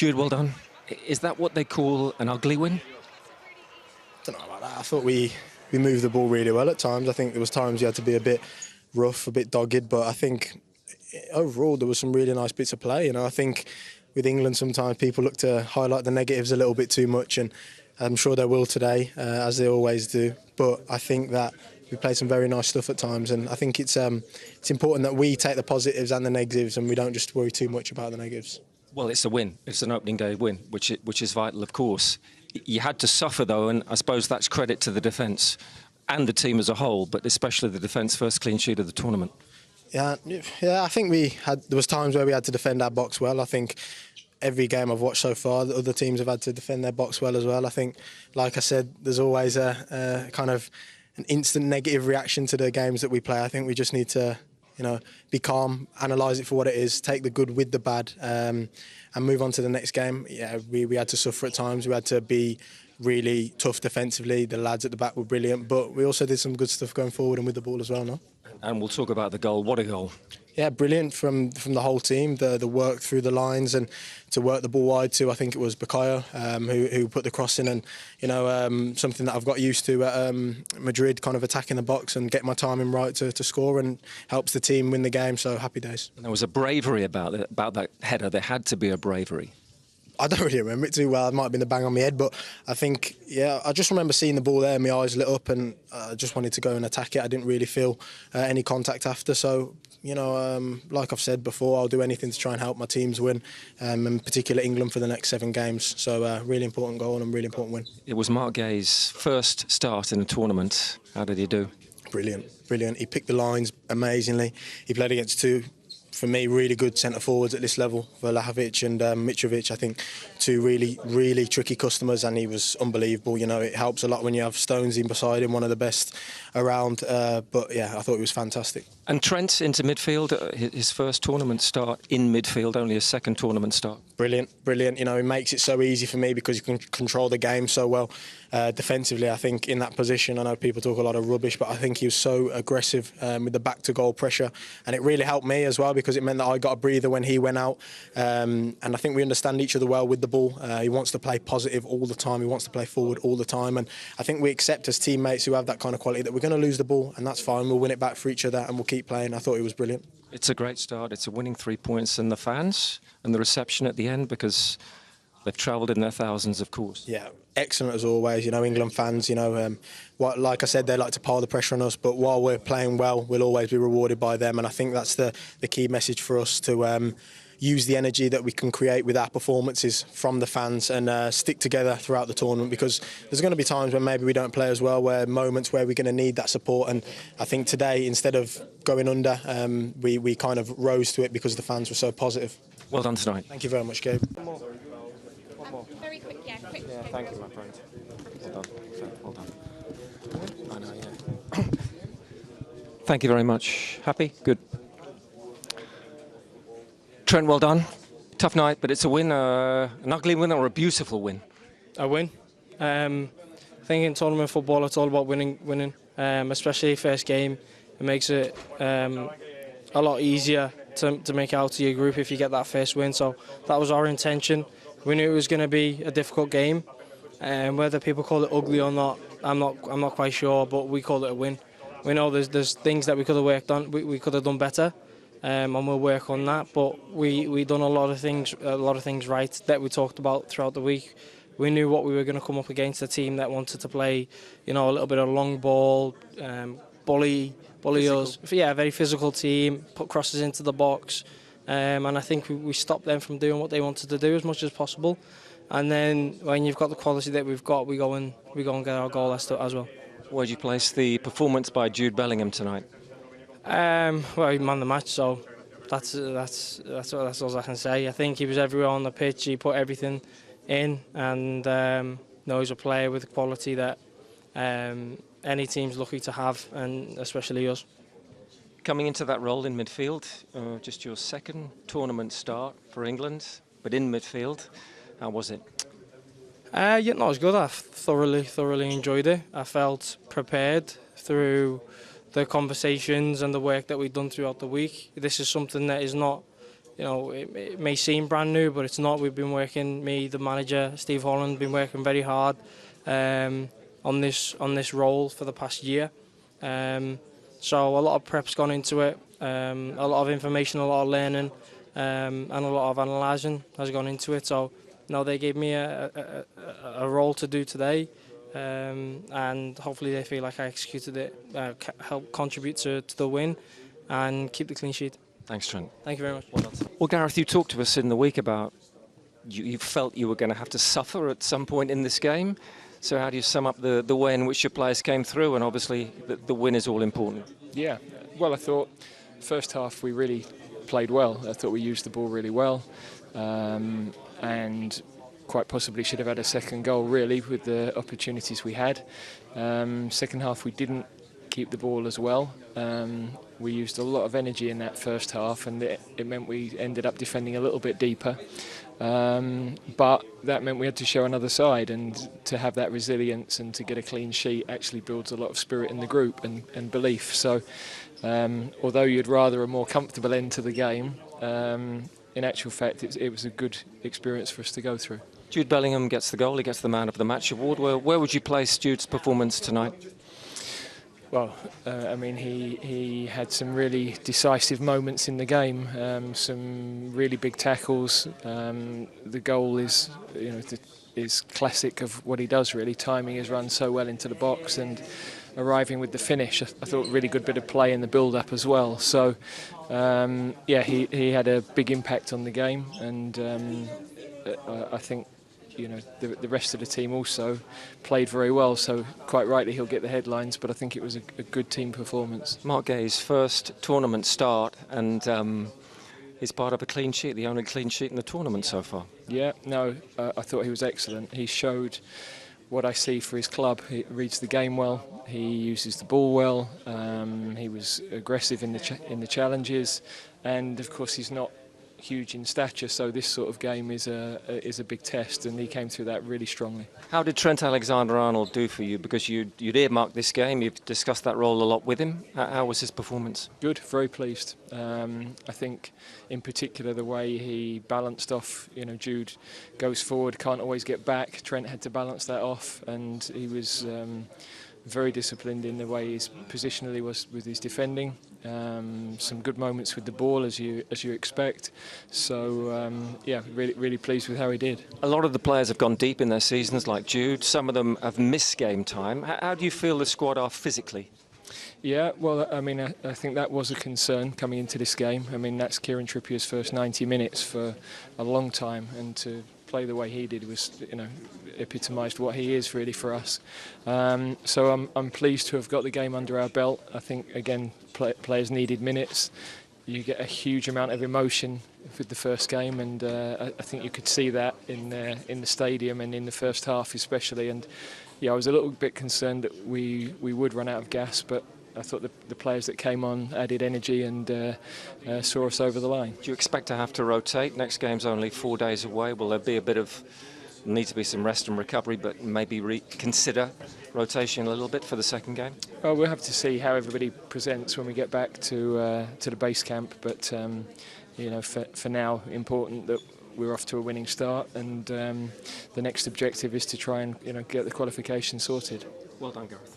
Jude, well done. Is that what they call an ugly win? I don't know about that. I thought we moved the ball really well at times. I think there was times you had to be a bit rough, a bit dogged, but I think overall there was some really nice bits of play. I think with England sometimes people look to highlight the negatives a little bit too much, and I'm sure they will today, as they always do. But I think that we played some very nice stuff at times, and I think it's important that we take the positives and the negatives, and we don't just worry too much about the negatives. Well, it's a win. It's an opening day win, which is vital, of course. You had to suffer, though, and I suppose that's credit to the defence and the team as a whole, but especially the defence, first clean sheet of the tournament. Yeah. I think there was times where we had to defend our box well. I think every game I've watched so far, the other teams have had to defend their box well as well. I think, like I said, there's always a kind of an instant negative reaction to the games that we play. I think we just need to, be calm, analyse it for what it is, take the good with the bad, and move on to the next game. Yeah, we had to suffer at times. We had to be really tough defensively. The lads at the back were brilliant, but we also did some good stuff going forward and with the ball as well, no? And we'll talk about the goal. What a goal. Yeah, brilliant from the whole team. The work through the lines and to work the ball wide to, I think it was Bukayo who put the cross in, and something that I've got used to at Madrid, kind of attacking the box and get my timing right to score, and helps the team win the game. So happy days. And there was a bravery about that header. There had to be a bravery. I don't really remember it too well. It might have been the bang on my head, but I think, I just remember seeing the ball there, my eyes lit up, and I just wanted to go and attack it. I didn't really feel any contact after, so, like I've said before, I'll do anything to try and help my teams win, in particular England for the next 7 games. So, really important goal and a really important win. It was Mark Gay's first start in a tournament. How did he do? Brilliant. He picked the lines amazingly. He played against 2, for me, really good centre forwards at this level, Vlahovic and Mitrovic. I think 2 really, really tricky customers, and he was unbelievable. It helps a lot when you have Stones in beside him, one of the best around. But yeah, I thought it was fantastic. And Trent into midfield, his first tournament start in midfield, only his second tournament start. Brilliant. He makes it so easy for me because he can control the game so well. Defensively, I think in that position, I know people talk a lot of rubbish, but I think he was so aggressive with the back to goal pressure, and it really helped me as well because it meant that I got a breather when he went out. And I think we understand each other well with the ball. He wants to play positive all the time. He wants to play forward all the time, and I think we accept as teammates who have that kind of quality that we're going to lose the ball, and that's fine. We'll win it back for each other, and we'll keep playing. I thought he was brilliant. It's a great start. It's a winning 3 points, and the fans and the reception at the end, because they've travelled in their thousands, of course. Yeah, excellent as always. England fans, like I said, they like to pile the pressure on us, but while we're playing well, we'll always be rewarded by them. And I think that's the key message for us, to use the energy that we can create with our performances from the fans and stick together throughout the tournament, because there's going to be times when maybe we don't play as well, moments where we're going to need that support. And I think today, instead of going under, we kind of rose to it because the fans were so positive. Well done tonight. Thank you very much, Gabe. Very quick, quick. Yeah, thank you, my friend. Well done. I know, yeah. Thank you very much. Happy? Good. Trent, well done. Tough night, but it's a win. An ugly win or a beautiful win? A win. I think in tournament football it's all about winning. Especially first game. It makes it a lot easier to make out to your group if you get that first win. So that was our intention. We knew it was going to be a difficult game, and whether people call it ugly or not, I'm not quite sure. But we call it a win. We know there's things that we could have worked on. We could have done better, and we'll work on that. But we done a lot of things right that we talked about throughout the week. We knew what we were going to come up against, a team that wanted to play, a little bit of long ball, bully us. Yeah, a very physical team. Put crosses into the box. And I think we stopped them from doing what they wanted to do as much as possible. And then when you've got the quality that we've got, we go and get our goal as well. Where do you place the performance by Jude Bellingham tonight? Well, he man the match, so that's all I can say. I think he was everywhere on the pitch. He put everything in, and he's a player with quality that any team's lucky to have, and especially us. Coming into that role in midfield, just your second tournament start for England, but in midfield, how was it? It was good. I thoroughly enjoyed it. I felt prepared through the conversations and the work that we've done throughout the week. This is something that is not you know, it may seem brand new, but it's not. We've been working, me, the manager, Steve Holland, been working very hard on this role for the past year. So a lot of prep's gone into it, a lot of information, a lot of learning, and a lot of analysing has gone into it. So they gave me a role to do today, and hopefully they feel like I executed it, help contribute to the win, and keep the clean sheet. Thanks, Trent. Thank you very much. Well, Gareth, you talked to us in the week about you felt you were going to have to suffer at some point in this game. So how do you sum up the way in which your players came through? And obviously the win is all important. Yeah, well, I thought first half we really played well. I thought we used the ball really well, and quite possibly should have had a second goal really with the opportunities we had. Second half we didn't keep the ball as well. We used a lot of energy in that first half, and it meant we ended up defending a little bit deeper. But that meant we had to show another side, and to have that resilience and to get a clean sheet actually builds a lot of spirit in the group and belief. So although you'd rather a more comfortable end to the game, in actual fact it was a good experience for us to go through. Jude Bellingham gets the goal, he gets the Man of the Match award. Where would you place Jude's performance tonight? Well, I mean, he had some really decisive moments in the game, some really big tackles. The goal is, is classic of what he does really, timing his run so well into the box and arriving with the finish. I thought really good bit of play in the build-up as well. So, yeah, he had a big impact on the game, and I think the rest of the team also played very well, so quite rightly he'll get the headlines, but I think it was a good team performance. Mark Gay's first tournament start, and he's part of a clean sheet, the only clean sheet in the tournament so far. Yeah, no, I thought he was excellent. He showed what I see for his club. He reads the game well, he uses the ball well, he was aggressive in the challenges, and of course he's not huge in stature, so this sort of game is a big test, and he came through that really strongly. How did Trent Alexander-Arnold do for you? Because you'd earmarked this game, you've discussed that role a lot with him. How was his performance? Good, very pleased. I think in particular the way he balanced off, Jude goes forward, can't always get back. Trent had to balance that off, and he was very disciplined in the way he positionally was with his defending. Some good moments with the ball, as you expect. So yeah, really pleased with how he did. A lot of the players have gone deep in their seasons, like Jude. Some of them have missed game time. How do you feel the squad are physically? Yeah, well, I mean, I think that was a concern coming into this game. I mean, that's Kieran Trippier's first 90 minutes for a long time, and to play the way he did was, epitomised what he is really for us. So I'm pleased to have got the game under our belt. I think, again, players needed minutes. You get a huge amount of emotion with the first game, and I think you could see that in the stadium and in the first half especially. And yeah, I was a little bit concerned that we would run out of gas, but I thought the players that came on added energy and saw us over the line. Do you expect to have to rotate? Next game's only 4 days away. Will there be a bit of, need to be some rest and recovery, but maybe reconsider rotation a little bit for the second game? Well, we'll have to see how everybody presents when we get back to the base camp, but for now, important that we're off to a winning start, and the next objective is to try and get the qualification sorted. Well done, Gareth.